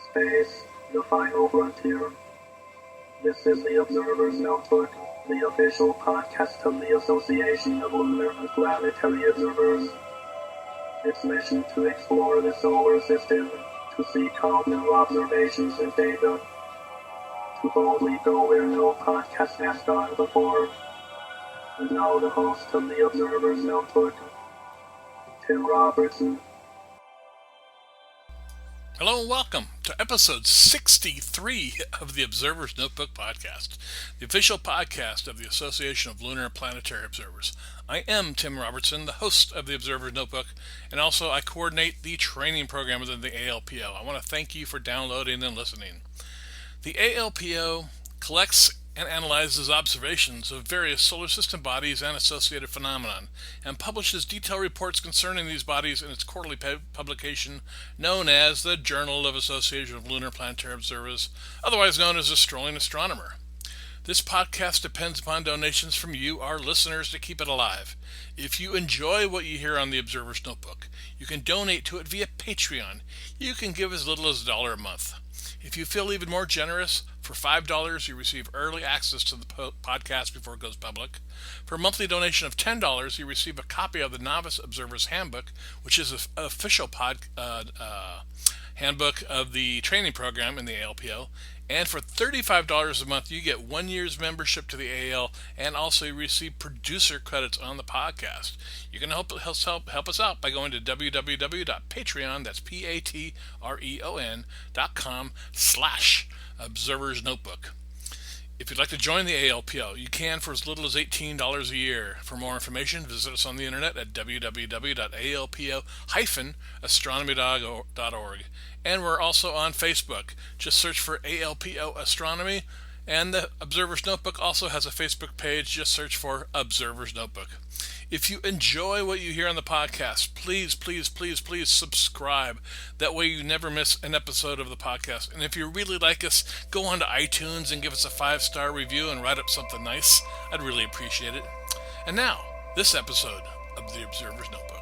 Space, the final frontier. This is the Observer's Notebook, the official podcast of the Association of Lunar and Planetary Observers. Its mission to explore the solar system, to seek out new observations and data, to boldly go where no podcast has gone before. And now the host of the Observer's Notebook, Tim Robertson. Hello and welcome to episode 63 of the Observer's Notebook podcast, the official podcast of the Association of Lunar and Planetary Observers. I am Tim Robertson, the host of the Observer's Notebook, and also I coordinate the training program within the ALPO. I want to thank you for downloading and listening. The ALPO collects and analyzes observations of various solar system bodies and associated phenomenon, and publishes detailed reports concerning these bodies in its quarterly publication known as the Journal of Association of Lunar Planetary Observers, otherwise known as the Strolling Astronomer. This podcast depends upon donations from you, our listeners, to keep it alive. If you enjoy what you hear on the Observer's Notebook, you can donate to it via Patreon. You can give as little as $1 a month. If you feel even more generous, for $5 you receive early access to the podcast before it goes public. For a monthly donation of $10 you receive a copy of the Novice Observer's Handbook, which is an official handbook of the training program in the ALPO. And for $35 a month you get 1 year's membership to the AL, and also you receive producer credits on the podcast. You can help us out by going to www.patreon, that's patreon.com/Observer's Notebook. If you'd like to join the ALPO, you can for as little as $18 a year. For more information, visit us on the internet at www.alpo-astronomy.org. And we're also on Facebook. Just search for ALPO Astronomy, and the Observer's Notebook also has a Facebook page. Just search for Observer's Notebook. If you enjoy what you hear on the podcast, please subscribe. That way you never miss an episode of the podcast. And if you really like us, go on to iTunes and give us a 5-star review and write up something nice. I'd really appreciate it. And now, this episode of the Observer's Notebook.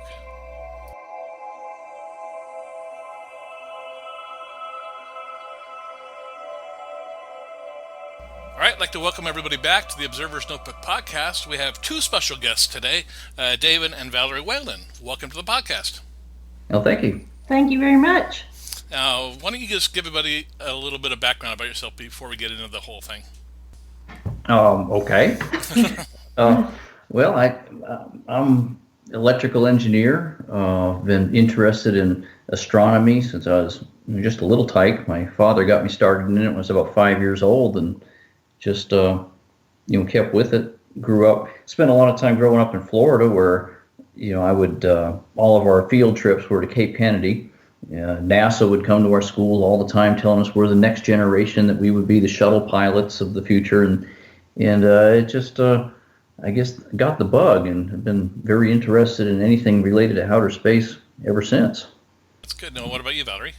All right, I'd like to welcome everybody back to the Observer's Notebook podcast. We have two special guests today, David and Valorie Whalen. Welcome to the podcast. Well, thank you. Thank you very much. Now, why don't you just give everybody a little bit of background about yourself before we get into the whole thing? Okay. Well, I'm electrical engineer. Been interested in astronomy since I was just a little tyke. My father got me started in it when I was about 5 years old, and just kept with it. Grew up, spent a lot of time growing up in Florida, where I would all of our field trips were to Cape Kennedy. NASA would come to our school all the time, telling us we're the next generation, that we would be the shuttle pilots of the future, and it just I guess got the bug, and have been very interested in anything related to outer space ever since. That's good. Now, what about you, Valerie?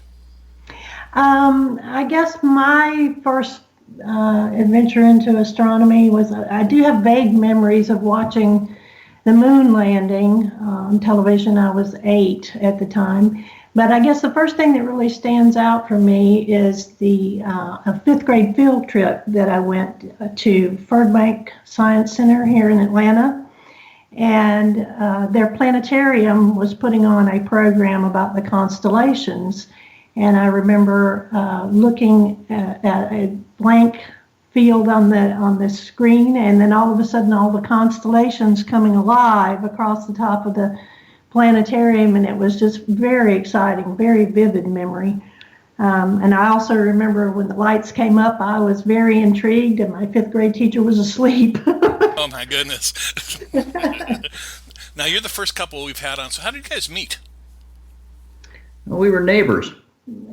I guess my first adventure into astronomy was, I do have vague memories of watching the moon landing on television. I was 8 at the time, but I guess the first thing that really stands out for me is a 5th grade field trip that I went to Burbank Science Center here in Atlanta, and their planetarium was putting on a program about the constellations. And I remember looking at a blank field on the screen, and then all of a sudden all the constellations coming alive across the top of the planetarium, and it was just very exciting, very vivid memory. And I also remember when the lights came up, I was very intrigued, and my 5th grade teacher was asleep. Oh my goodness. Now, you're the first couple we've had on, so how did you guys meet? Well, we were neighbors.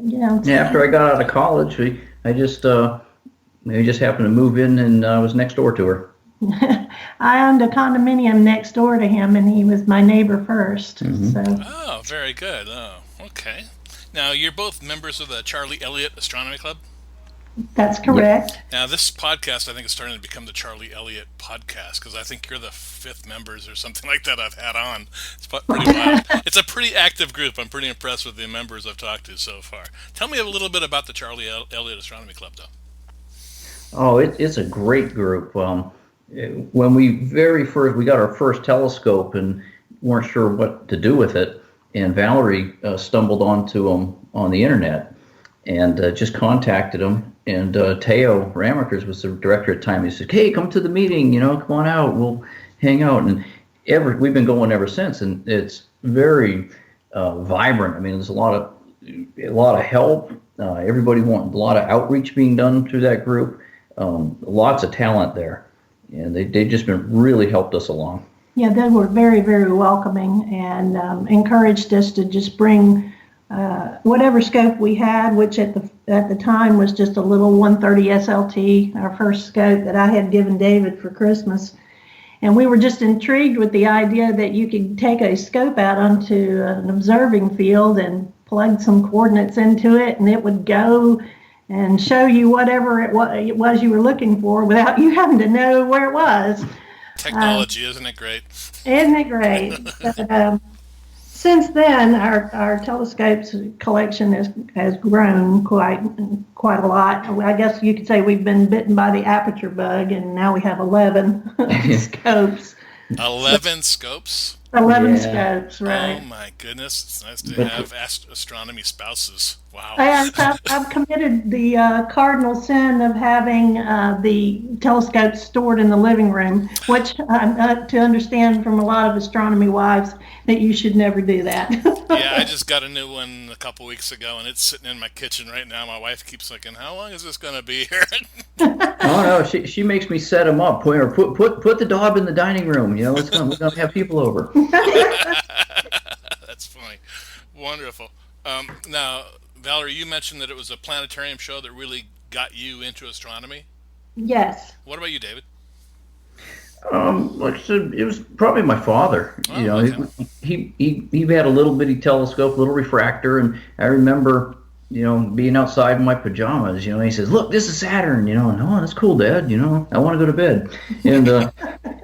Yeah. After I got out of college, I just happened to move in, and I was next door to her. I owned a condominium next door to him, and he was my neighbor first. Mm-hmm. So. Oh, very good. Oh, okay. Now, you're both members of the Charlie Elliott Astronomy Club? That's correct. Now, this podcast, I think, is starting to become the Charlie Elliott podcast, because I think you're the 5th members or something like that I've had on. It's pretty wild. It's a pretty active group. I'm pretty impressed with the members I've talked to so far. Tell me a little bit about the Charlie Elliott Astronomy Club, though. Oh, it's a great group. When we got our first telescope and weren't sure what to do with it, and Valorie stumbled onto them on the internet and just contacted them. And Teo Ramakers was the director at the time. He said, "Hey, come to the meeting. Come on out. We'll hang out." And we've been going ever since, and it's very vibrant. I mean, there's a lot of help. Everybody wants a lot of outreach being done through that group. Lots of talent there, and they've just been really helped us along. Yeah, they were very, very welcoming and encouraged us to just bring whatever scope we had, which at the time was just a little 130 SLT, our first scope that I had given David for Christmas. And we were just intrigued with the idea that you could take a scope out onto an observing field and plug some coordinates into it, and it would go and show you whatever it was you were looking for without you having to know where it was. Technology, isn't it great? Isn't it great? But, since then, our telescopes collection has grown quite a lot. I guess you could say we've been bitten by the aperture bug, and now we have 11 scopes. 11 scopes? 11 scopes, right. Oh my goodness, it's nice to have astronomy spouses. Wow. I've committed the cardinal sin of having the telescopes stored in the living room, which I'm to understand from a lot of astronomy wives that you should never do that. Yeah, I just got a new one a couple weeks ago, and it's sitting in my kitchen right now. My wife keeps thinking, "How long is this going to be here?" Oh no, she makes me set them up. Put the Dob in the dining room. We're gonna have people over. That's funny. Wonderful. Now, Valorie, you mentioned that it was a planetarium show that really got you into astronomy. Yes. What about you, David? Like I said, it was probably my father. Oh, okay. He had a little bitty telescope, little refractor, and I remember, being outside in my pajamas. He says, "Look, this is Saturn." "No, that's cool, Dad. I want to go to bed." And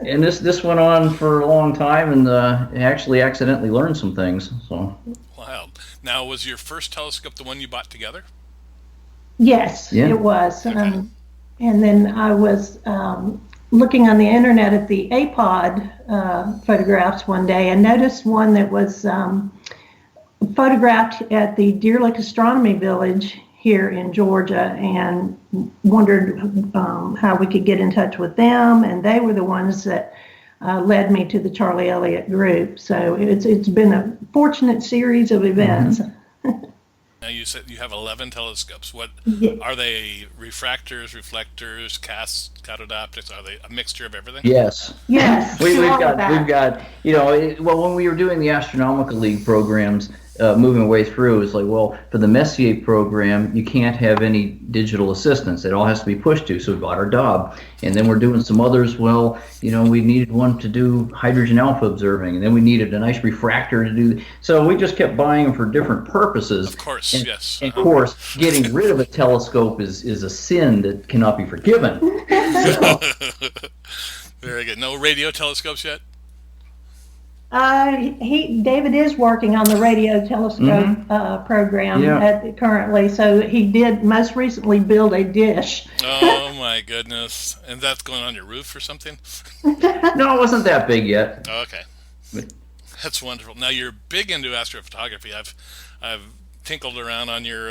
and this went on for a long time, and actually accidentally learned some things. So. Wow. Now, was your first telescope the one you bought together? Yes, It was. Okay. And then I was looking on the internet at the APOD photographs one day and noticed one that was photographed at the Deer Lake Astronomy Village here in Georgia, and wondered how we could get in touch with them, and they were the ones that led me to the Charlie Elliott group. So it's been a fortunate series of events. Mm-hmm. Now, you said you have 11 telescopes. What are they? Refractors, reflectors, cathode optics? Are they a mixture of everything? Yes. Yes. We've got when we were doing the Astronomical League programs, moving way through, it's like, well, for the Messier program, you can't have any digital assistance. It all has to be pushed to. So we bought our Dob, and then we're doing some others. Well, we needed one to do hydrogen alpha observing, and then we needed a nice refractor to do. So we just kept buying them for different purposes. Of course, yes. And of course, getting rid of a telescope is a sin that cannot be forgiven. So. Very good. No radio telescopes yet? David is working on the radio telescope program currently, so he did most recently build a dish. Oh my goodness. And that's going on your roof or something? No, it wasn't that big yet. Oh, okay. That's wonderful. Now, you're big into astrophotography. I've tinkled around on your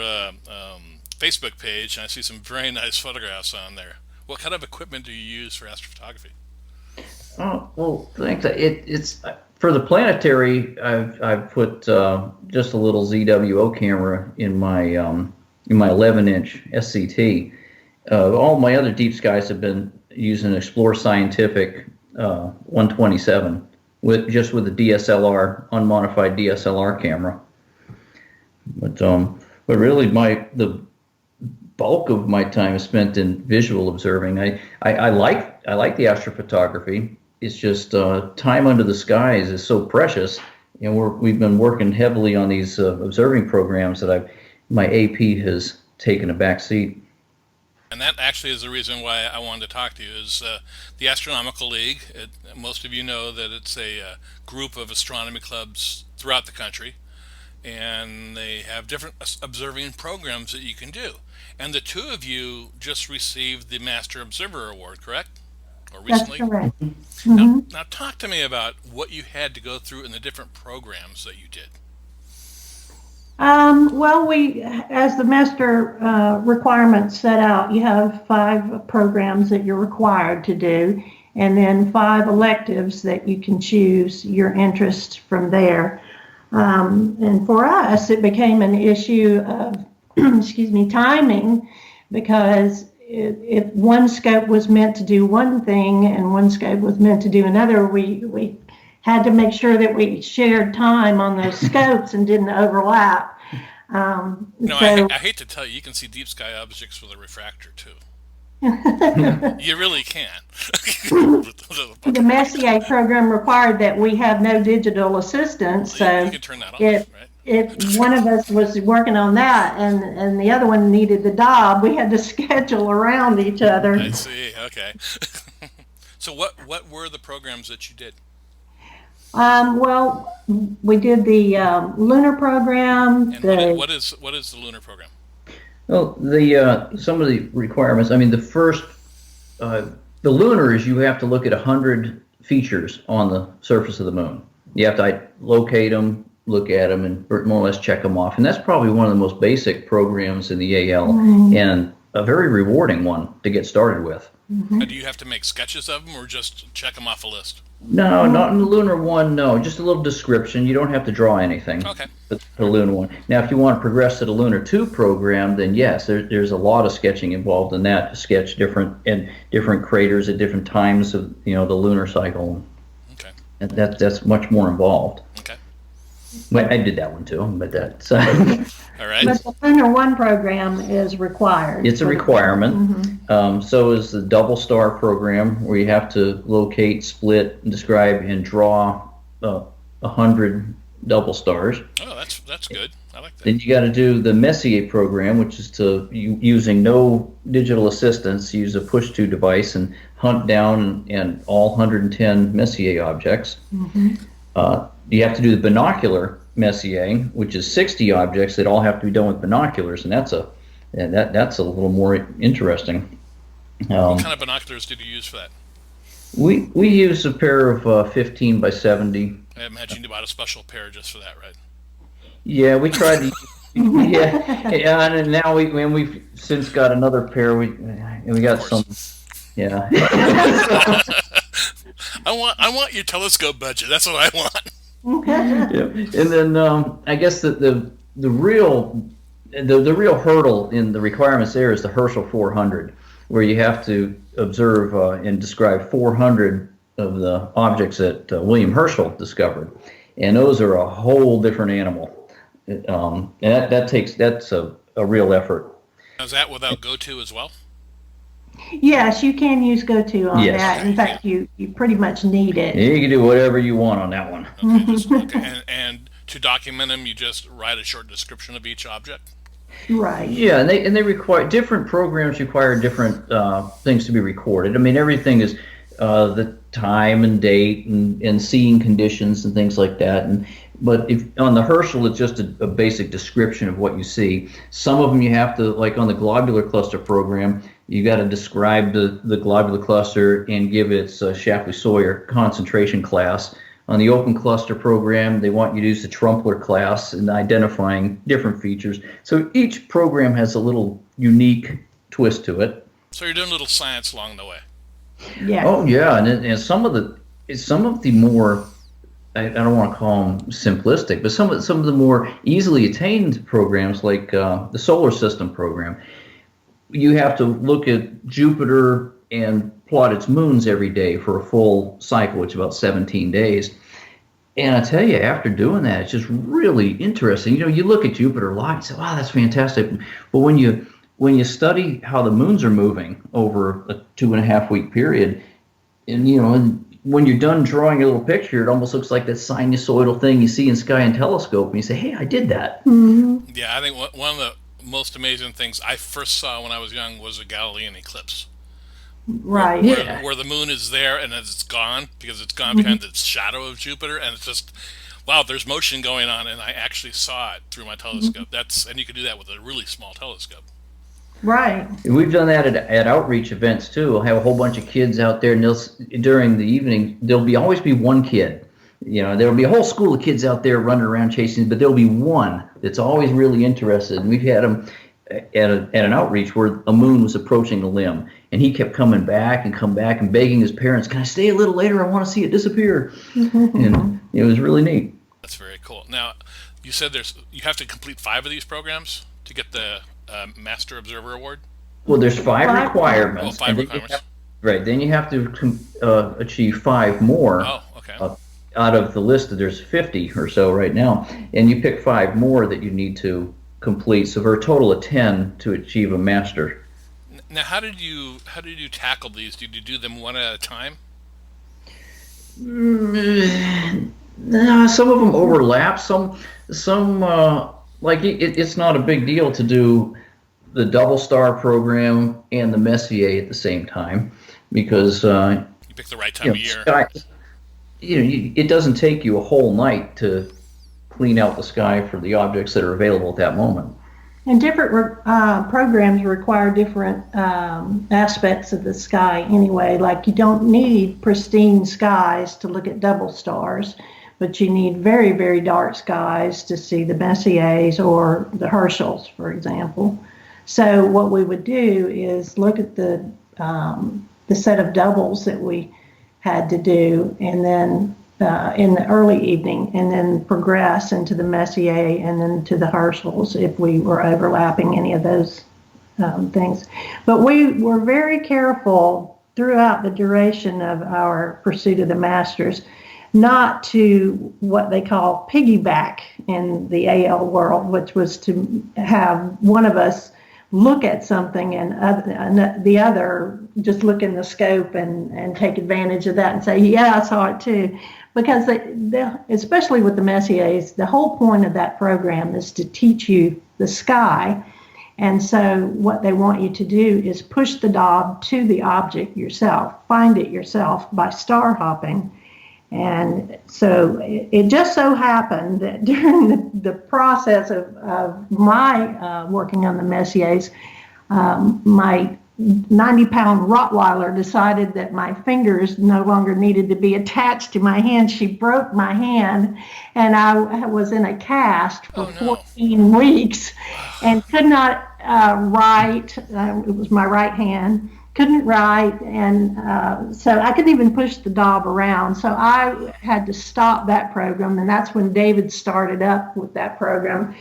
Facebook page, and I see some very nice photographs on there. What kind of equipment do you use for astrophotography? Oh, well, thanks. It's for the planetary. I've put just a little ZWO camera in my 11-inch SCT. All my other deep skies have been using Explore Scientific 127 with a DSLR, unmodified DSLR camera. But really, the bulk of my time is spent in visual observing. I like the astrophotography. It's just time under the skies is so precious, and we've been working heavily on these observing programs that my AP has taken a back seat. And that actually is the reason why I wanted to talk to you, is the Astronomical League. Most of you know that it's a group of astronomy clubs throughout the country, and they have different observing programs that you can do. And the two of you just received the Master Observer Award, correct? Or recently? That's correct. Now talk to me about what you had to go through in the different programs that you did. Well, as the master requirements set out, you have 5 programs that you're required to do, and then 5 electives that you can choose your interest from there. And for us, it became an issue of, timing, because if one scope was meant to do one thing and one scope was meant to do another, we had to make sure that we shared time on those scopes and didn't overlap. I hate to tell you, you can see deep sky objects with a refractor too. You really can. The Messier program required that we have no digital assistance, so you can turn that off, right? If one of us was working on that and the other one needed the job, we had to schedule around each other. I see. Okay. So what were the programs that you did? Well, we did the Lunar Program. And what is the Lunar Program? Well, some of the requirements. I mean, the first, the lunar is you have to look at 100 features on the surface of the moon. You have to locate them, look at them, and more or less check them off. And that's probably one of the most basic programs in the AL, and a very rewarding one to get started with. Do you have to make sketches of them, or just check them off a list? No, not in the Lunar one, no. Just a little description. You don't have to draw anything. Okay. The Lunar one. Now, if you want to progress to the Lunar 2 program, then yes, there's a lot of sketching involved in that, to sketch different craters at different times of the lunar cycle. Okay. And that's much more involved. Okay. Well, I did that one too, but that's all right. But the Lunar 1 program is required. It's a requirement. So is the Double Star program, where you have to locate, split, describe, and draw 100 double stars. Oh, that's good. I like that. Then you got to do the Messier program, which is using no digital assistance, use a push-to device and hunt down and all 110 Messier objects. You have to do the binocular Messier, which is 60 objects that all have to be done with binoculars, and that's a little more interesting. What kind of binoculars did you use for that? We use a pair of 15 by 70. I imagine you bought a special pair just for that, right? Yeah, we tried to. Yeah, and now we've since got another pair. We got some. Yeah. I want your telescope budget. That's what I want. Yeah. And then I guess the real hurdle in the requirements there is the Herschel 400, where you have to observe and describe 400 of the objects that William Herschel discovered, and those are a whole different animal. And that's a real effort. Is that without GoTo as well? Yes, you can use GoTo on that. In fact, you pretty much need it. Yeah, you can do whatever you want on that one. Okay, and to document them, you just write a short description of each object? Right. Yeah, and they require different programs require different things to be recorded. I mean, everything is the time and date and seeing conditions and things like that. But if on the Herschel, it's just a basic description of what you see. Some of them you have to, like on the globular cluster program, you got to describe the globular cluster and give its Shapley-Sawyer concentration class. On the open cluster program, they want you to use the Trumpler class in identifying different features. So each program has a little unique twist to it. So you're doing a little science along the way. Yeah. Oh yeah, and some of the more, I don't want to call them simplistic, but some of the more easily attained programs, like the solar system program, you have to look at Jupiter and plot its moons every day for a full cycle, which is about 17 days. And I tell you, after doing that, it's just really interesting. You look at Jupiter a lot, you say, wow, that's fantastic. But when you study how the moons are moving over a 2.5 week period, and when you're done drawing a little picture, it almost looks like that sinusoidal thing you see in sky and telescope, and you say, hey, I did that. Mm-hmm. Yeah, I think one most amazing things I first saw when I was young was a Galilean eclipse. Right. Where the moon is there and it's gone because it's gone behind the shadow of Jupiter, and it's just, wow, there's motion going on, and I actually saw it through my telescope. And you can do that with a really small telescope. Right. We've done that at outreach events too. We'll have a whole bunch of kids out there, and during the evening, always be one kid. There'll be a whole school of kids out there running around chasing, but there'll be one that's always really interested. And we've had him at an outreach where a moon was approaching the limb, and he kept coming back and begging his parents, "Can I stay a little later? I want to see it disappear." And it was really neat. That's very cool. Now, you said you have to complete 5 of these programs to get the Master Observer Award? Well, there's 5 requirements. 5 requirements. Right. Then you have to achieve 5 more. Oh, okay. Out of the list, there's 50 or so right now, and you pick 5 more that you need to complete. So for a total of 10 to achieve a master. Now, how did you tackle these? Did you do them one at a time? No, some of them overlap. Some like it's not a big deal to do the double star program and the Messier at the same time, because you pick the right time of year. It doesn't take you a whole night to clean out the sky for the objects that are available at that moment. And different programs require different aspects of the sky anyway. Like, you don't need pristine skies to look at double stars, but you need very, very dark skies to see the Messiers or the Herschels, for example. So what we would do is look at the set of doubles that we had to do, and then in the early evening, and then progress into the Messier and then to the Herschels if we were overlapping any of those things. But we were very careful throughout the duration of our pursuit of the Masters not to what they call piggyback in the AL world, which was to have one of us look at something and the other just look in the scope and take advantage of that and say, yeah, I saw it too. Because especially with the Messiers, the whole point of that program is to teach you the sky. And so what they want you to do is push the Dob to the object yourself, find it yourself by star hopping. And so it just so happened that during the process of my working on the Messiers, my 90-pound Rottweiler decided that my fingers no longer needed to be attached to my hand. She broke my hand, and I was in a cast for 14 weeks and could not write. It was my right hand. Couldn't write, and so I couldn't even push the Dob around. So I had to stop that program, and that's when David started up with that program.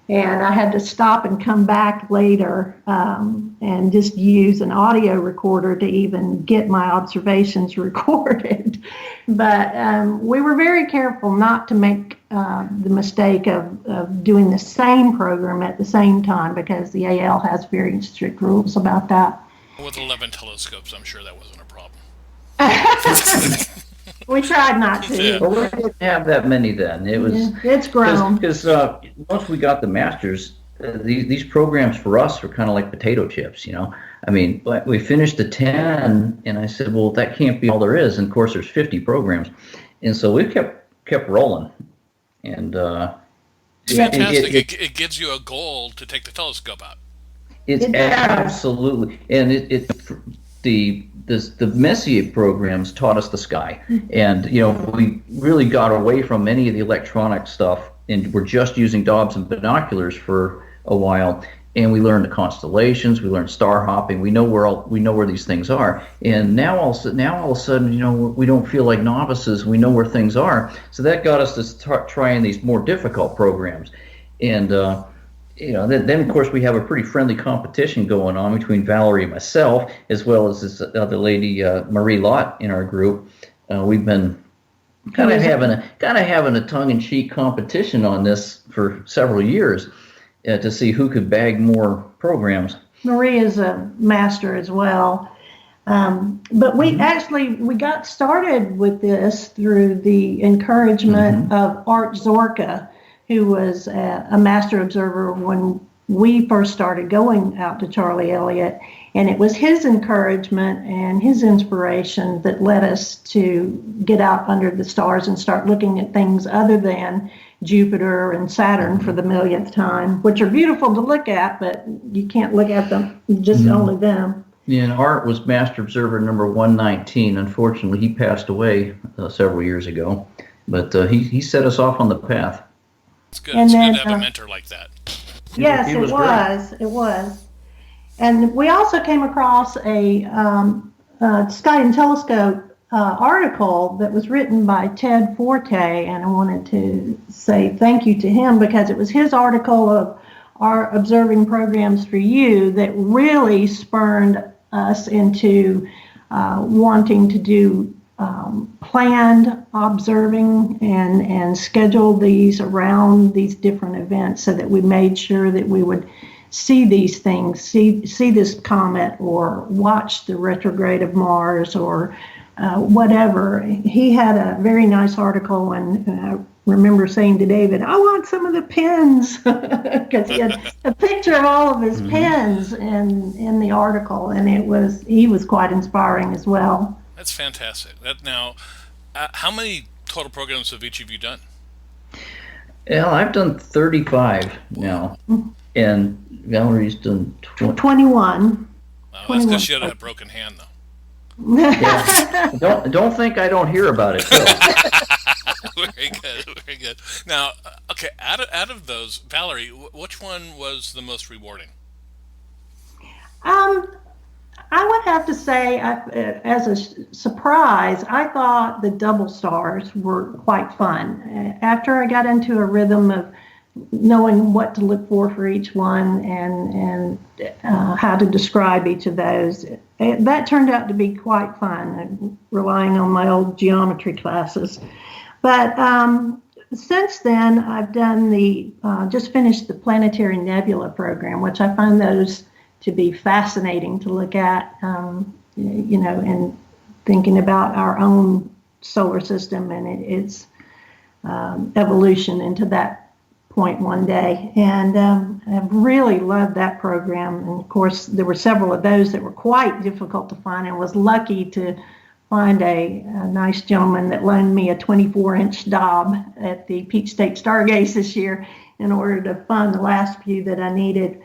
And I had to stop and come back later and just use an audio recorder to even get my observations recorded. But we were very careful not to make the mistake of doing the same program at the same time, because the AL has very strict rules about that. With 11 telescopes, I'm sure that wasn't a problem. We tried not to. Yeah. Well, we didn't have that many then. It was it's grown. Because once we got the Masters, these programs for us were kind of like potato chips, I mean, we finished the 10, and I said, well, that can't be all there is. And of course, there's 50 programs, and so we kept rolling. And it's fantastic. It gives you a goal to take the telescope out. It's absolutely, and the Messier programs taught us the sky, and we really got away from any of the electronic stuff, and we're just using Dobs and binoculars for a while, and we learned the constellations, we learned star hopping, we know where these things are, and now all of a sudden, we don't feel like novices, we know where things are, so that got us to start trying these more difficult programs, and then of course we have a pretty friendly competition going on between Valorie and myself, as well as this other lady, Marie Lott, in our group. We've been kind of having a tongue-in-cheek competition on this for several years to see who could bag more programs. Marie is a master as well. But we got started with this through the encouragement of Art Zorka, who was a master observer when we first started going out to Charlie Elliott. And it was his encouragement and his inspiration that led us to get out under the stars and start looking at things other than Jupiter and Saturn for the millionth time, which are beautiful to look at, but you can't look at them, just only them. Yeah, and Art was Master Observer number 119. Unfortunately, he passed away several years ago, but he set us off on the path. It's good. It's good to have a mentor like that. Yes, it was. And we also came across a Sky and Telescope article that was written by Ted Forte, and I wanted to say thank you to him because it was his article of our observing programs for you that really spurred us into wanting to do planned observing and schedule these around these different events so that we made sure that we would see these things, see this comet or watch the retrograde of Mars or whatever. He had a very nice article, and I remember saying to David, I want some of the pens, because he had a picture of all of his pens in the article, and he was quite inspiring as well. That's fantastic. Now, how many total programs have each of you done? Well, I've done 35 now, and Valerie's done 21. Wow, that's because she had a broken hand, though. Yeah. Don't think I don't hear about it, Phil. Very good. Now, okay, out of those, Valerie, which one was the most rewarding? I would have to say, as a surprise, I thought the double stars were quite fun. After I got into a rhythm of knowing what to look for each one and how to describe each of those, that turned out to be quite fun, relying on my old geometry classes. But since then, I've done just finished the Planetary Nebula program, which I find those to be fascinating to look at, and thinking about our own solar system and its evolution into that point one day. And I've really loved that program. And of course, there were several of those that were quite difficult to find, and was lucky to find a nice gentleman that loaned me a 24-inch Dob at the Peach State Stargaze this year in order to find the last few that I needed.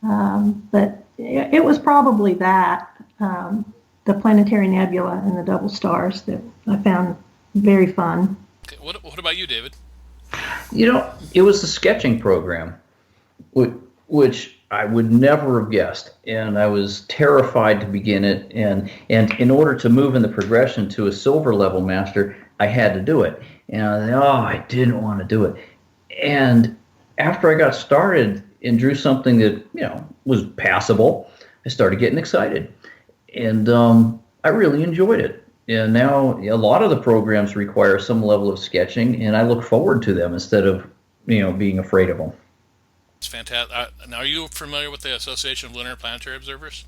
But it was probably that, the Planetary Nebula and the double stars, that I found very fun. Okay, what about you, David? It was the sketching program, which I would never have guessed, and I was terrified to begin it. And in order to move in the progression to a silver level master, I had to do it. And I didn't want to do it. And after I got started and drew something that was passable, I started getting excited, and I really enjoyed it. And now a lot of the programs require some level of sketching, and I look forward to them instead of being afraid of them. It's fantastic. Now, are you familiar with the Association of Lunar and Planetary Observers?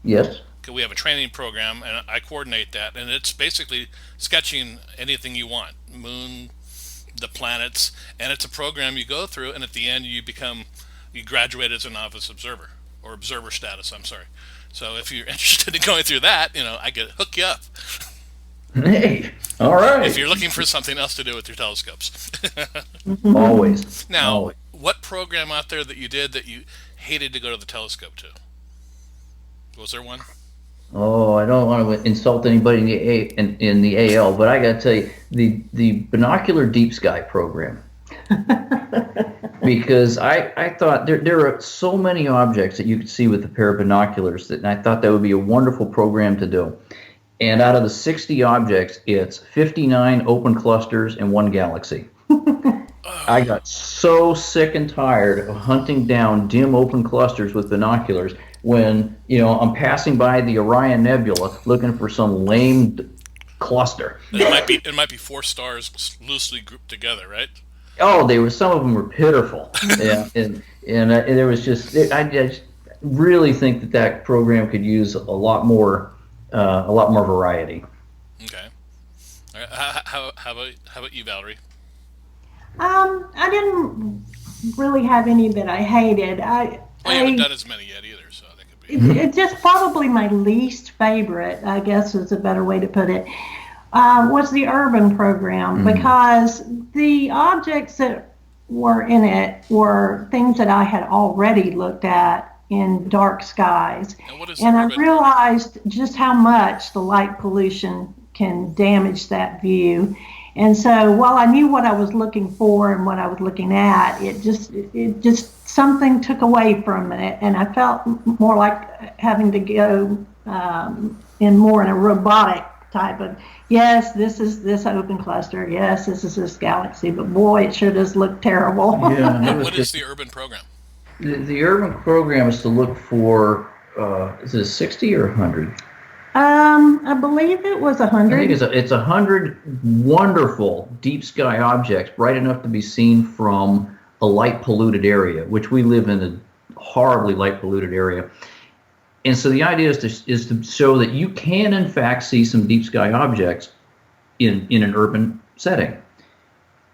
Yes. Okay, we have a training program, and I coordinate that, and it's basically sketching anything you want, moon, the planets, and it's a program you go through, and at the end you graduate as a novice observer, or observer status, I'm sorry. So if you're interested in going through that, I could hook you up. Hey, all right. If you're looking for something else to do with your telescopes. Always. Now, Always. What program out there that you did that you hated to go to the telescope to? Was there one? Oh, I don't want to insult anybody in the AL, but I got to tell you, the binocular deep sky program. Because I thought there are so many objects that you could see with a pair of binoculars that I thought that would be a wonderful program to do. And out of the 60 objects, it's 59 open clusters and one galaxy. I got so sick and tired of hunting down dim open clusters with binoculars when, I'm passing by the Orion Nebula looking for some lame cluster. It might be four stars loosely grouped together, right? Oh, some of them were pitiful. Yeah, and there was I just really think that program could use a lot more variety. Okay. All right. How about you, Valerie? I didn't really have any that I hated. Well, you haven't done as many yet either, so that could be. It's just probably my least favorite, I guess is a better way to put it, was the urban program, because the objects that were in it were things that I had already looked at in dark skies. And I realized just how much the light pollution can damage that view. And so while I knew what I was looking for and what I was looking at, it just something took away from it. And I felt more like having to go in a robotic type of, yes, this is this open cluster. Yes, this is this galaxy. But boy, it sure does look terrible. Yeah, what is the urban program? The urban program is to look for, is it 60 or 100? I believe it was 100. I think it's 100 wonderful deep sky objects, bright enough to be seen from a light polluted area, which we live in a horribly light polluted area. And so the idea is to show that you can in fact see some deep sky objects in an urban setting.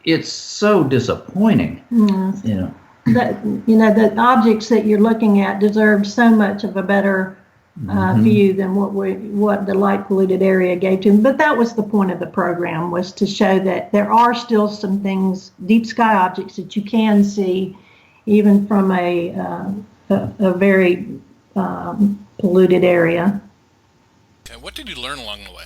It's so disappointing, the objects that you're looking at deserve so much of a better view than what the light polluted area gave to them. But that was the point of the program, was to show that there are still some things, deep sky objects, that you can see even from a very polluted area. Okay, what did you learn along the way?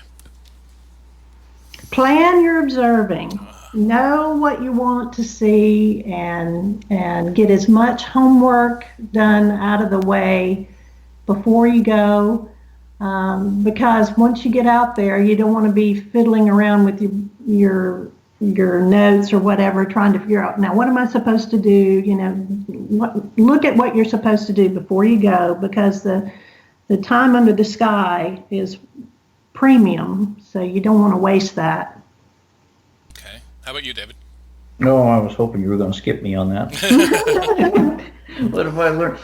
Plan your observing. Know what you want to see and get as much homework done out of the way before you go, because once you get out there, you don't want to be fiddling around with your notes or whatever, trying to figure out, now what am I supposed to do? Look at what you're supposed to do before you go, because the time under the sky is premium, so you don't want to waste that. How about you, David? No, I was hoping you were going to skip me on that. What have I learned?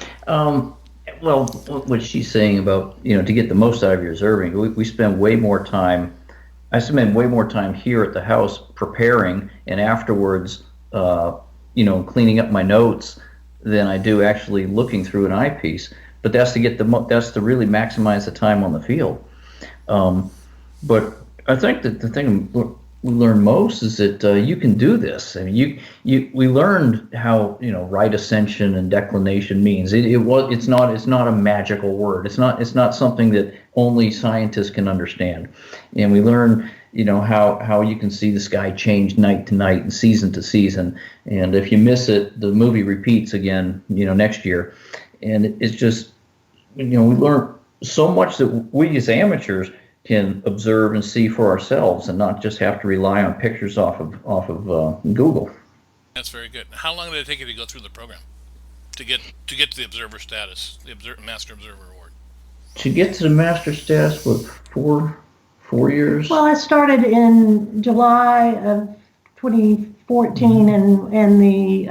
Well, what she's saying about, to get the most out of your observing, we spend way more time. I spend way more time here at the house preparing and afterwards, cleaning up my notes than I do actually looking through an eyepiece. But that's to really maximize the time on the field. But I think that the thing we learn most is that you can do this. I mean, we learned how right ascension and declination means. It's not a magical word. It's not something that only scientists can understand. And we learn how you can see the sky change night to night and season to season. And if you miss it, the movie repeats again next year. And it's just we learn so much that we as amateurs can observe and see for ourselves, and not just have to rely on pictures off of Google. That's very good. How long did it take you to go through the program to get to the observer status, the Master Observer Award? To get to the Master status, what, 4 years? Well, I started in July of 2014, and the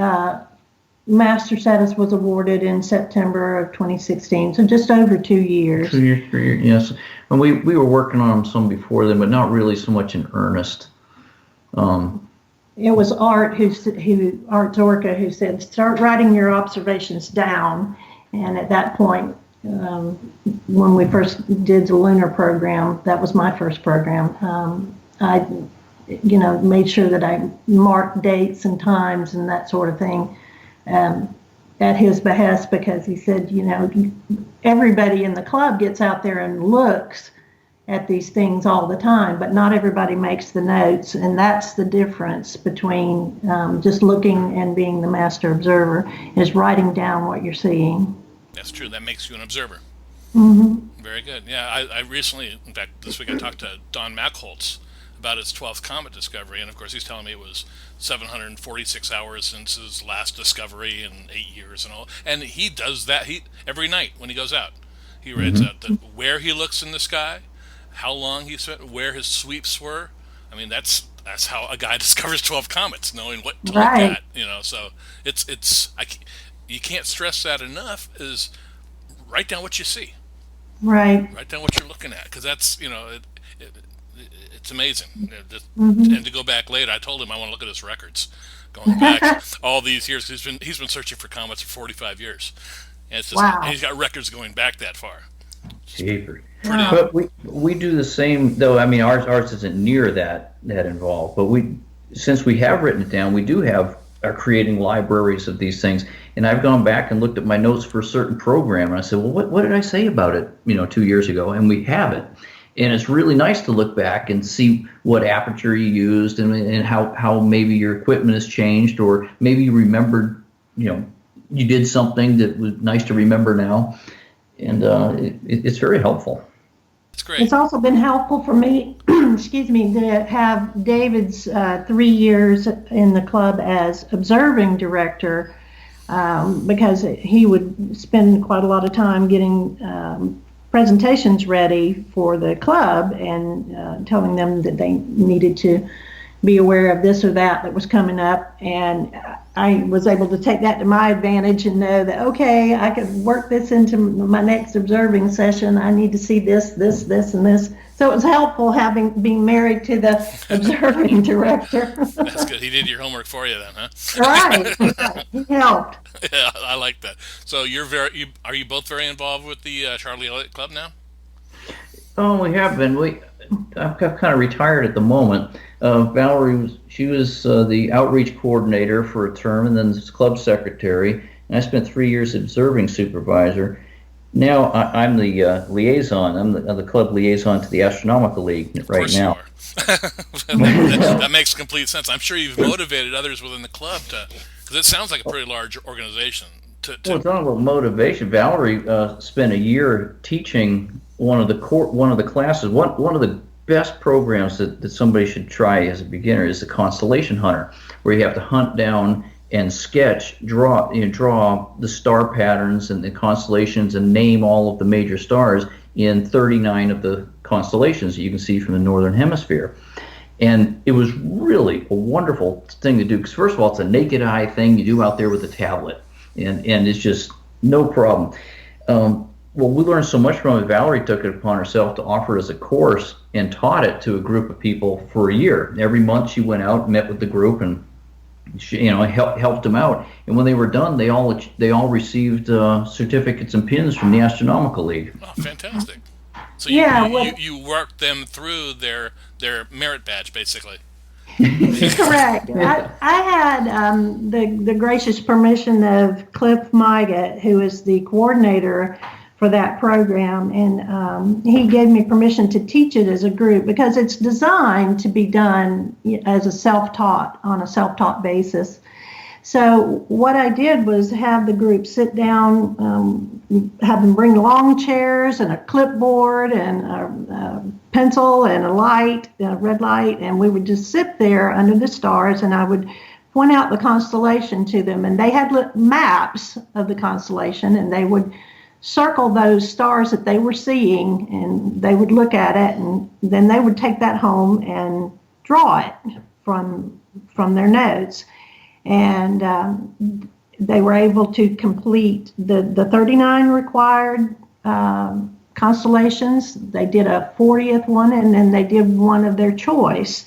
Master status was awarded in September of 2016, so just over 2 years. 2 years, 3 years, yes. And we were working on them some before then, but not really so much in earnest. It was Art Zorka who said, start writing your observations down. And at that point, when we first did the Lunar Program, that was my first program. I made sure that I marked dates and times and that sort of thing. At his behest, because he said, everybody in the club gets out there and looks at these things all the time, but not everybody makes the notes, and that's the difference between just looking and being the master observer, is writing down what you're seeing. That's true. That makes you an observer. Mm-hmm. Very good. Yeah, I recently, in fact, this week I talked to Don Machholz about his 12th comet discovery, and of course he's telling me it was 746 hours since his last discovery in 8 years and all. And he does that every night when he goes out. He writes out where he looks in the sky, how long he spent, where his sweeps were. I mean, that's how a guy discovers 12 comets, knowing what to look at. So you can't stress that enough. Is write down what you see. Right. Write down what you're looking at, because that's it's amazing. And to go back later, I told him I want to look at his records, going back all these years. He's been searching for comets for 45 years. And it's just, Wow. and he's got records going back that far. Jeepers. Wow. But we do the same, though. I mean, ours isn't near that involved. But since we have written it down, we are creating libraries of these things. And I've gone back and looked at my notes for a certain program, and I said, well, what did I say about it, 2 years ago? And we have it. And it's really nice to look back and see what aperture you used and how maybe your equipment has changed, or maybe you remembered, you did something that was nice to remember now. And it's very helpful. That's great. It's also been helpful for me, excuse me, to have David's 3 years in the club as observing director, because he would spend quite a lot of time getting presentations ready for the club and telling them that they needed to be aware of this or that was coming up. And I was able to take that to my advantage and know that, okay, I could work this into my next observing session. I need to see this, and this. So it was helpful being married to the observing director. That's good. He did your homework for you then, huh? Right. He helped. Yeah, I like that. So are you both very involved with the Charlie Elliott Club now? Oh, we have been. I've kind of retired at the moment. Valorie was the outreach coordinator for a term, and then club secretary. And I spent 3 years observing supervisor. Now I'm the liaison. I'm the club liaison to the Astronomical League right now. That makes complete sense. I'm sure you've motivated others within the club because it sounds like a pretty large organization. Well, it's not about motivation. Valorie spent a year teaching one of the classes. One of the best programs that somebody should try as a beginner is the Constellation Hunter, where you have to hunt down and draw the star patterns and the constellations and name all of the major stars in 39 of the constellations that you can see from the northern hemisphere. And it was really a wonderful thing to do because, first of all, it's a naked eye thing you do out there with a tablet, and it's just no problem. Well, we learned so much from it. Valorie took it upon herself to offer it as a course and taught it to a group of people for a year. Every month she went out, met with the group, and she, helped them out. And when they were done, they all received certificates and pins from the Astronomical League. Oh, fantastic! So you worked them through their merit badge, basically. Correct. I had the gracious permission of Cliff Mygett, who is the coordinator for that program, and he gave me permission to teach it as a group because it's designed to be done as on a self-taught basis. So what I did was have the group sit down, have them bring long chairs and a clipboard and a pencil and a red light, and we would just sit there under the stars, and I would point out the constellation to them, and they had maps of the constellation, and they would circle those stars that they were seeing, and they would look at it, and then they would take that home and draw it from their notes. And they were able to complete the 39 required constellations. They did a 40th one, and then they did one of their choice.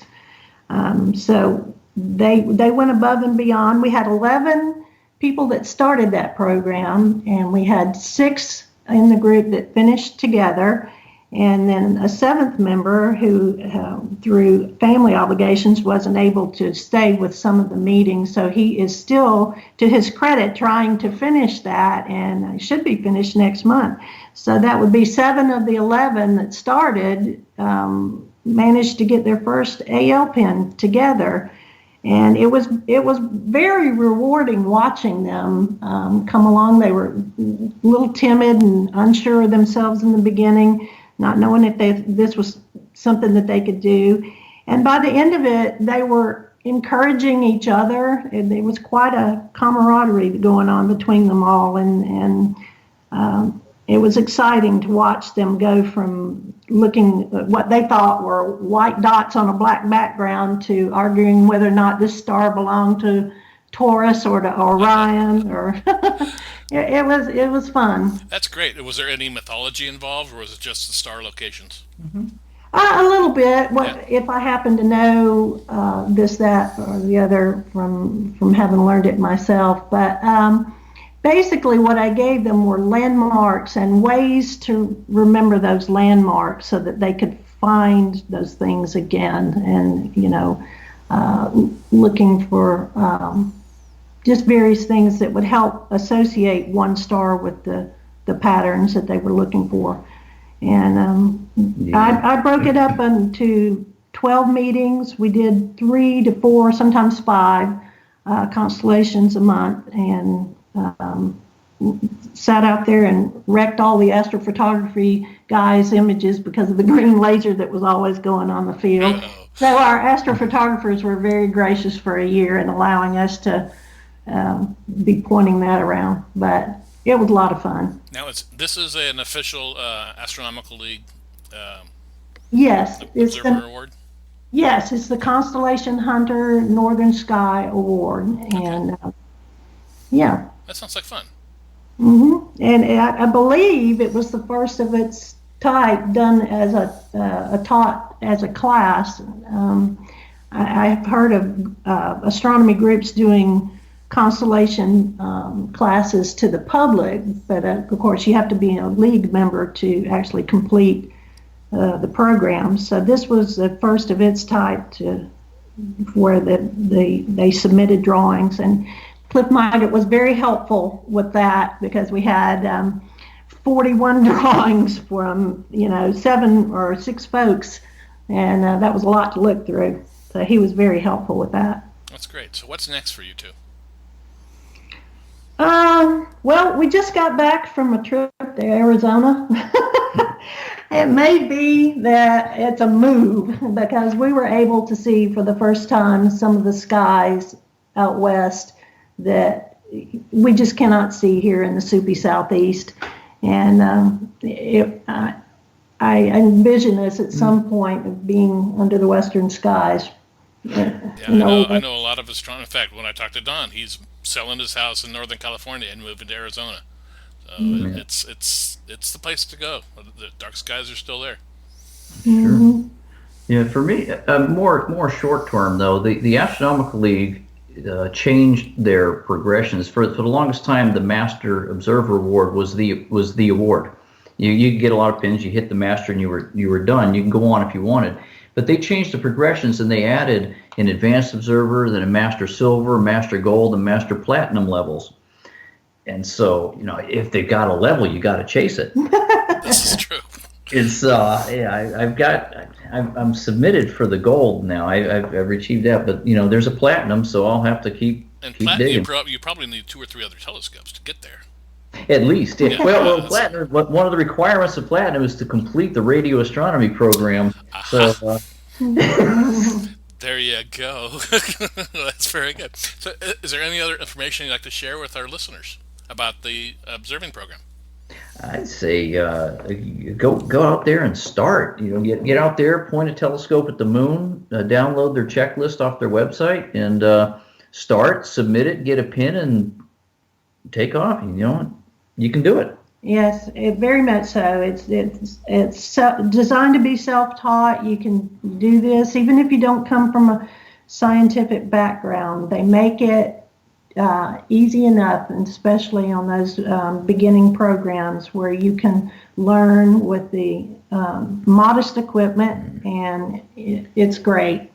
So they went above and beyond. We had 11 people that started that program, and we had 6 in the group that finished together, and then a 7th member who, through family obligations, wasn't able to stay with some of the meetings. So he is still, to his credit, trying to finish that, and it should be finished next month. So that would be 7 of the 11 that started managed to get their first AL pin together. And it was very rewarding watching them come along. They were a little timid and unsure of themselves in the beginning, not knowing if this was something that they could do. And by the end of it, they were encouraging each other. And there was quite a camaraderie going on between them all. And it was exciting to watch them go from looking at what they thought were white dots on a black background to arguing whether or not this star belonged to Taurus or to Orion. Or it was fun. That's great. Was there any mythology involved, or was it just the star locations? Mm-hmm. A little bit. If I happen to know this, that, or the other from having learned it myself, but basically what I gave them were landmarks and ways to remember those landmarks so that they could find those things again, and looking for just various things that would help associate one star with the patterns that they were looking for. And I broke it up into 12 meetings. We did 3 to 4, sometimes 5 constellations a month, and sat out there and wrecked all the astrophotography guys' images because of the green laser that was always going on the field. So our astrophotographers were very gracious for a year in allowing us to be pointing that around, but it was a lot of fun. Now, this is an official Astronomical League yes, Observer Award? Yes, it's the Constellation Hunter Northern Sky Award, and yeah. That sounds like fun. Mm-hmm. And I believe it was the first of its type done as taught as a class. I've heard of astronomy groups doing constellation classes to the public, but of course you have to be a league member to actually complete the program. So this was the first of its type where they submitted drawings, and Cliff Mygott was very helpful with that because we had 41 drawings from 7 or 6 folks, and that was a lot to look through. So he was very helpful with that. That's great. So what's next for you two? Well, we just got back from a trip to Arizona. It may be that it's a move because we were able to see for the first time some of the skies out west that we just cannot see here in the soupy southeast. And I envision us at some point of being under the western skies. Yeah, I know a lot of astronomers. In fact, when I talked to Don, he's selling his house in Northern California and moving to Arizona. So it's the place to go. The dark skies are still there. Sure. Yeah, for me, more short term though. The Astronomical League changed their progressions. For the longest time, the Master Observer Award was the award. You could get a lot of pins. You hit the Master, and you were done. You can go on if you wanted. But they changed the progressions, and they added an Advanced Observer, then a Master Silver, Master Gold, and Master Platinum levels. And so, if they've got a level, you got to chase it. This is true. It's I'm submitted for the gold now. I've achieved that, but there's a platinum, so I'll have to keep digging. You probably need 2 or 3 other telescopes to get there. At least, yeah. Well, platinum. One of the requirements of platinum is to complete the radio astronomy program. So there you go. That's very good. So, is there any other information you'd like to share with our listeners about the observing program? I'd say go out there and start. Get out there, point a telescope at the moon, download their checklist off their website, and start, submit it, get a pin, and take off. You can do it. Yes, very much so. It's designed to be self-taught. You can do this even if you don't come from a scientific background. They make it easy enough, and especially on those beginning programs where you can learn with the modest equipment, and it's great.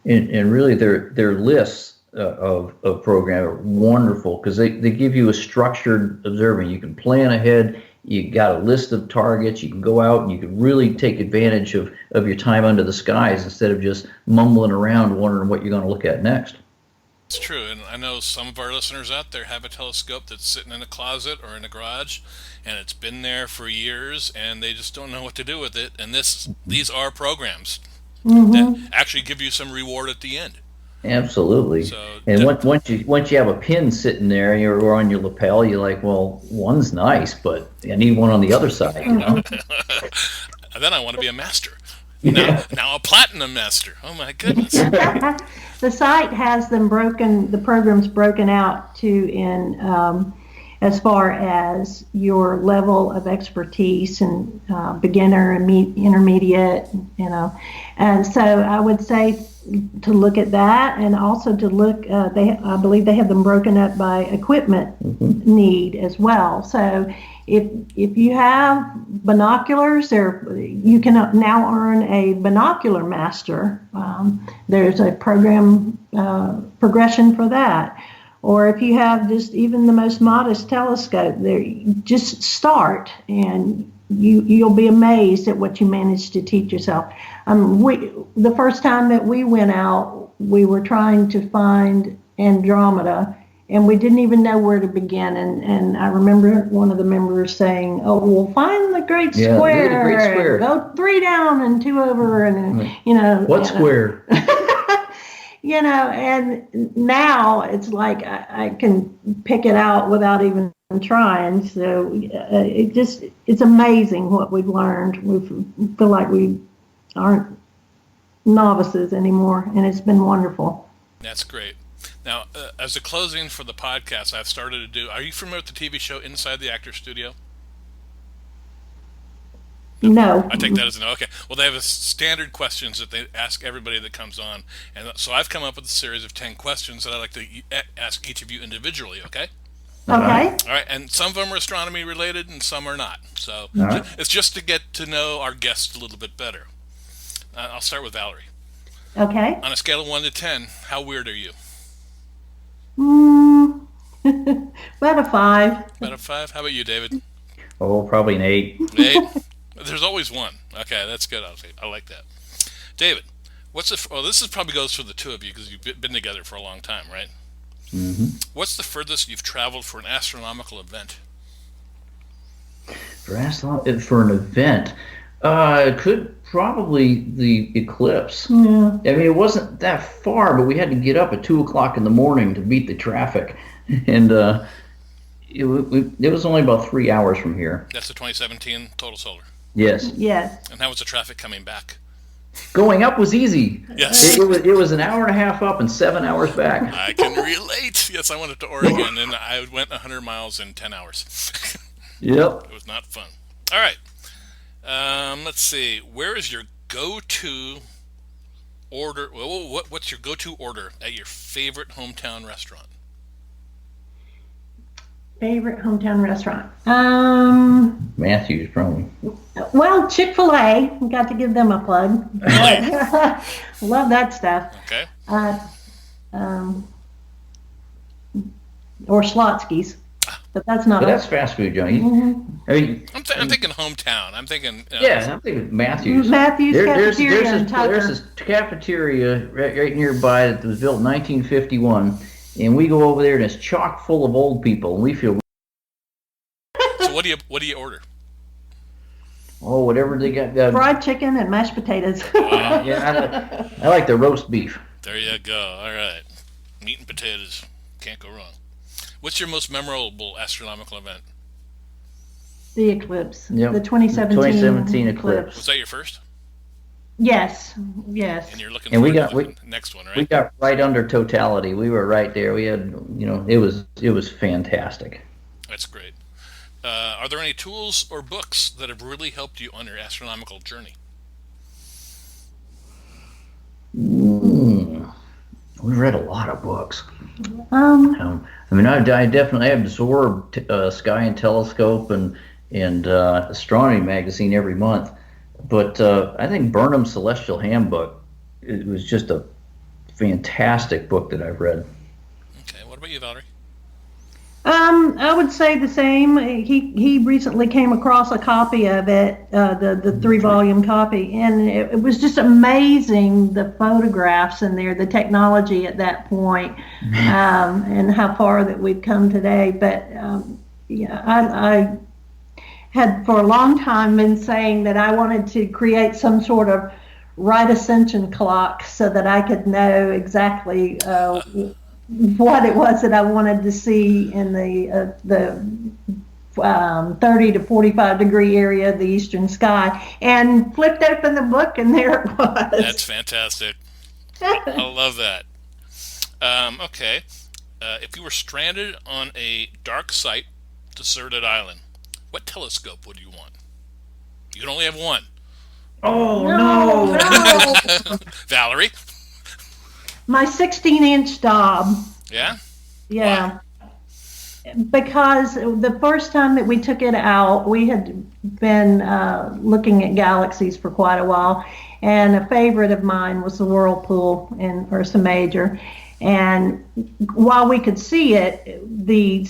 And really, their lists of program are wonderful because they give you a structured observing. You can plan ahead. You got a list of targets. You can go out and you can really take advantage of your time under the skies instead of just mumbling around wondering what you're going to look at next. It's true, and I know some of our listeners out there have a telescope that's sitting in a closet or in a garage, and it's been there for years, and they just don't know what to do with it. And these are programs that actually give you some reward at the end. Absolutely. So, and once you have a pin sitting there or on your lapel, you're like, well, one's nice, but I need one on the other side. And then I want to be a master. Now a platinum master. Oh my goodness. The site has the programs broken out to as far as your level of expertise and beginner and intermediate, and so I would say to look at that, and also to look. I believe they have them broken up by equipment need as well. So if you have binoculars, you can now earn a binocular master. There's a program progression for that. Or if you have just even the most modest telescope, there just start, and you'll be amazed at what you manage to teach yourself. The first time that we went out, we were trying to find Andromeda, and we didn't even know where to begin. And I remember one of the members saying, "Oh, we'll find the great square. The great square. Go 3 down and 2 over, and What square?" And now it's like I can pick it out without even trying. So it's amazing what we've learned. We feel like we aren't novices anymore, and it's been wonderful. That's great. Now, as a closing for the podcast, I've started to do. Are you familiar with the TV show Inside the Actors Studio? No. I take that as a no. Okay. Well, they have a standard questions that they ask everybody that comes on, and so I've come up with a series of 10 questions that I'd like to ask each of you individually. Okay. Okay. All right. And some of them are astronomy related, and some are not. So right. It's just to get to know our guests a little bit better. I'll start with Valorie. Okay. On a scale of 1 to 10, how weird are you? About a 5. About a 5. How about you, David? Oh, probably an 8. 8. There's always one. Okay, that's good. I like that. David, this probably goes for the two of you because you've been together for a long time, right? Mm-hmm. What's the furthest you've traveled for an astronomical event? For an event, could probably the eclipse. Yeah. I mean, it wasn't that far, but we had to get up at 2:00 in the morning to beat the traffic, and it was only about 3 hours from here. That's the 2017 total solar. Yes. Yes. And how was the traffic coming back? Going up was easy. Yes. It was an hour and a half up and 7 hours back. I can relate. Yes, I went up to Oregon, and I went 100 miles in 10 hours. Yep. It was not fun. All right. Let's see. Where is your go-to order? What's your go-to order at your favorite hometown restaurant? Favorite hometown restaurant? Matthews, probably. Well, Chick-fil-A. We got to give them a plug. Love that stuff. Okay. Or Schlotsky's. But that's not. But that's fast food, Johnny. Mm-hmm. I mean, I'm thinking hometown. I'm thinking. I'm thinking Matthews. Matthews Cafeteria in Tucker. There's this cafeteria right nearby that was built in 1951, and we go over there and it's chock full of old people, and we feel. So what do you order? Oh, whatever they got. Fried chicken and mashed potatoes. Yeah, I like the roast beef. There you go. All right, meat and potatoes. Can't go wrong. What's your most memorable astronomical event? The eclipse. Yep. The 2017 eclipse. Was that your first? Yes. And you're looking And forward we got to the next one, right? We got right under totality. We were right there. We had, it was fantastic. That's great. Are there any tools or books that have really helped you on your astronomical journey? We read a lot of books. I definitely have Zorb, Sky and Telescope, and Astronomy magazine every month. But I think Burnham's Celestial Handbook, it was just a fantastic book that I've read. Okay, what about you, Valerie? I would say the same. He recently came across a copy of it, the 3-volume copy, and it was just amazing, the photographs in there, the technology at that point, and how far that we've come today. But I had for a long time been saying that I wanted to create some sort of right ascension clock so that I could know exactly what it was that I wanted to see in the 30 to 45 degree area of the eastern sky, and flipped open the book, and there it was. That's fantastic. I love that. Okay. If you were stranded on a dark site, deserted island, what telescope would you want? You can only have one. Oh, no. Valerie? My 16-inch Dob. Yeah? Yeah. Why? Because the first time that we took it out, we had been looking at galaxies for quite a while, and a favorite of mine was the Whirlpool in Ursa Major. And while we could see it, the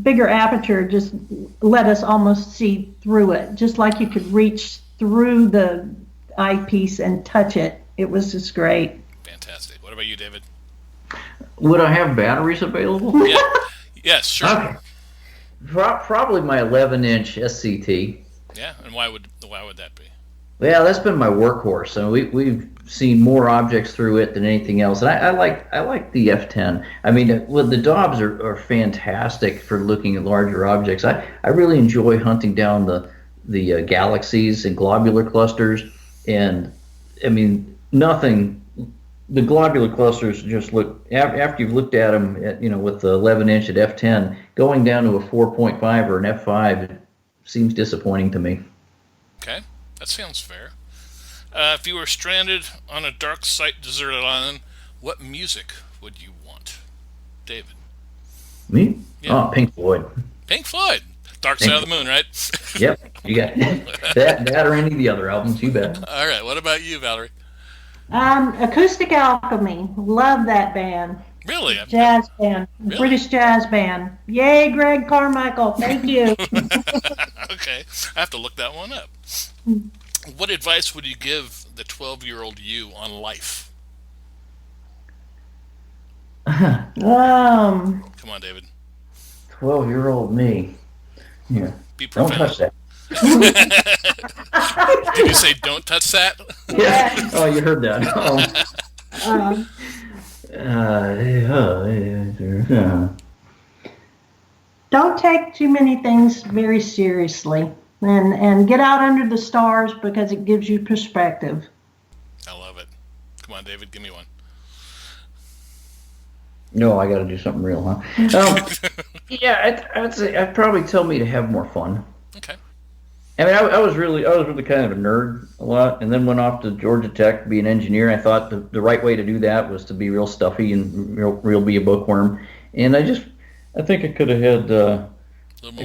bigger aperture just let us almost see through it, just like you could reach through the eyepiece and touch it. It was just great. Fantastic. What about you, David? Would I have batteries available? Yeah. Yes, sure. Okay. Probably my 11-inch SCT. Yeah, and why would that be? Yeah, that's been my workhorse. I mean, we've seen more objects through it than anything else, and I like the F10. I mean, the Dobbs are fantastic for looking at larger objects. I really enjoy hunting down the galaxies and globular clusters, and I mean nothing. The globular clusters just look, after you've looked at them, with the 11-inch at f10, going down to a 4.5 or an f5 seems disappointing to me. Okay, that sounds fair. If you were stranded on a dark site, deserted island, what music would you want, David? Me? Yeah. Oh, Pink Floyd. Pink Floyd. Dark Side of the Moon, right? Yep, you got that or any of the other albums, you bet. All right, what about you, Valerie? Acoustic Alchemy. Love that band. Really? Jazz band. Really? British jazz band. Yay, Greg Carmichael. Thank you. Okay, I have to look that one up. What advice would you give the 12-year-old you on life? Um, Come on, David. 12-year-old me. Yeah. Be Don't profound. touch that. Did you say don't touch that? Yeah. Oh, you heard that. Don't take too many things very seriously, and get out under the stars because it gives you perspective. I love it. Come on, David, give me one. No, I got to do something real, huh? Yeah, I would say I'd probably tell me to have more fun. Okay. I mean, I was really kind of a nerd a lot, and then went off to Georgia Tech to be an engineer. I thought the right way to do that was to be real stuffy and real be a bookworm. And I think I could have had I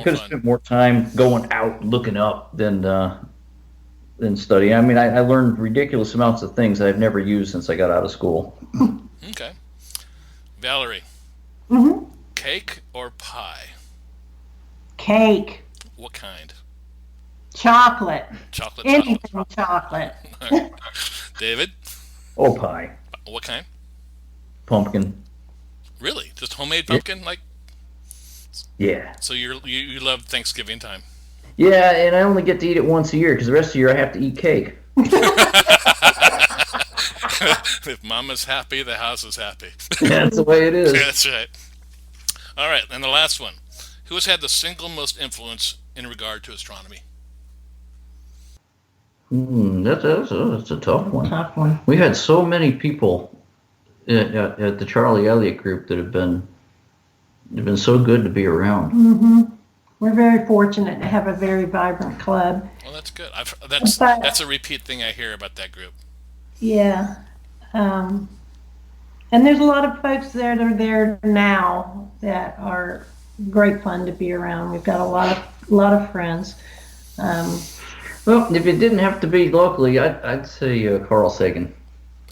could have spent more time going out looking up than studying. I mean, I learned ridiculous amounts of things I've never used since I got out of school. Okay. Valerie. Mm-hmm. Cake or pie? Cake. What kind? Chocolate. Chocolate. Anything chocolate. Right. David? Oh, pie. What kind? Pumpkin. Really? Just homemade pumpkin? Like? Yeah. So you love Thanksgiving time? Yeah, and I only get to eat it once a year because the rest of the year I have to eat cake. If Mama's happy, the house is happy. That's the way it is. That's right. All right, and the last one. Who has had the single most influence in regard to astronomy? That's a tough one. Tough one. We've had so many people at the Charlie Elliott group that have been so good to be around. Mm-hmm. We're very fortunate to have a very vibrant club. Well, that's good. That's a repeat thing I hear about that group. Yeah. And there's a lot of folks that are there now that are great fun to be around. We've got a lot of friends. Well, if it didn't have to be locally, I'd say Carl Sagan.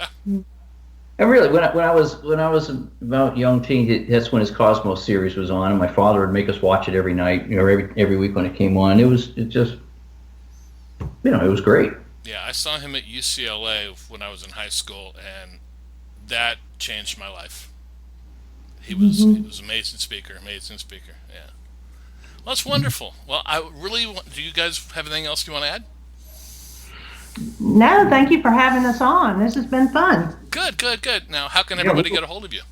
Ah. And really, when I was about young teen, that's when his Cosmos series was on, and my father would make us watch it every night, every week when it came on. It was great. Yeah, I saw him at UCLA when I was in high school, and that changed my life. He was an amazing speaker. Yeah. Well, that's wonderful. Well, do you guys have anything else you want to add? No, thank you for having us on. This has been fun. Good. Now, how can everybody get a hold of you?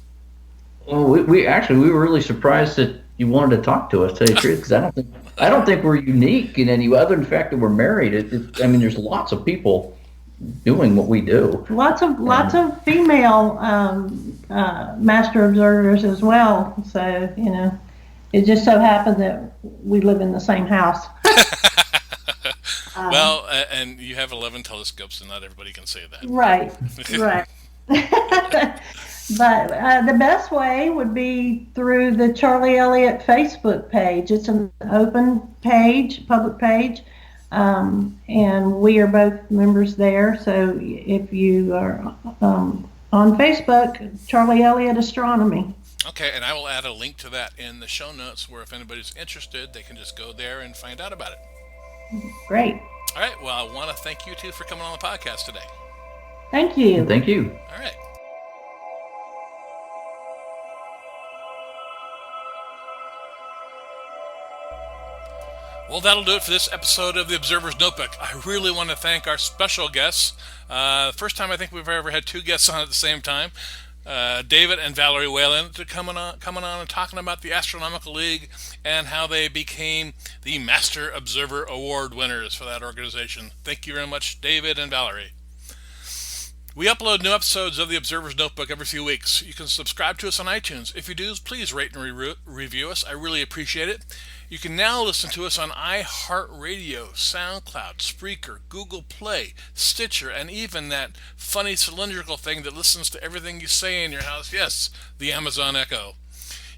Well, we were really surprised that you wanted to talk to us, to tell you the truth, because I don't think we're unique in any way, other than the fact that we're married. I mean, there's lots of people doing what we do. Lots of female master observers as well. So it just so happened that we live in the same house. Well, and you have 11 telescopes, and not everybody can say that. Right. But the best way would be through the Charlie Elliott Facebook page. It's an open page, public page, and we are both members there. So if you are on Facebook, Charlie Elliott Astronomy. Okay, and I will add a link to that in the show notes where if anybody's interested, they can just go there and find out about it. Great. All right, well, I want to thank you two for coming on the podcast today. Thank you. Thank you. All right. Well, that'll do it for this episode of the Observer's Notebook. I really want to thank our special guests. First time I think we've ever had two guests on at the same time. David and Valorie Whalen coming on and talking about the Astronomical League and how they became the Master Observer Award winners for that organization. Thank you very much, David and Valorie. We upload new episodes of the Observer's Notebook every few weeks. You can subscribe to us on iTunes. If you do, please rate and review us. I really appreciate it. You can now listen to us on iHeartRadio, Soundcloud, Spreaker, Google Play, Stitcher, and even that funny cylindrical thing that listens to everything you say in your house. Yes, the Amazon Echo.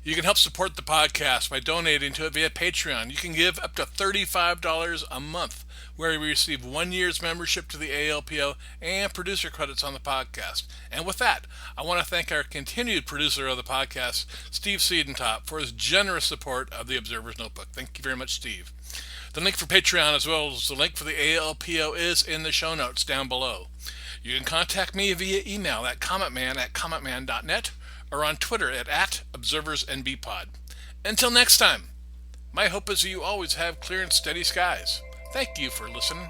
You can help support the podcast by donating to it via Patreon. You can give up to $35 a month, where we receive 1 year's membership to the ALPO and producer credits on the podcast. And with that, I want to thank our continued producer of the podcast, Steve Siedentop, for his generous support of the Observer's Notebook. Thank you very much, Steve. The link for Patreon as well as the link for the ALPO is in the show notes down below. You can contact me via email at commentman@commentman.net or on Twitter at ObserversNBPod. Until next time, my hope is that you always have clear and steady skies. Thank you for listening.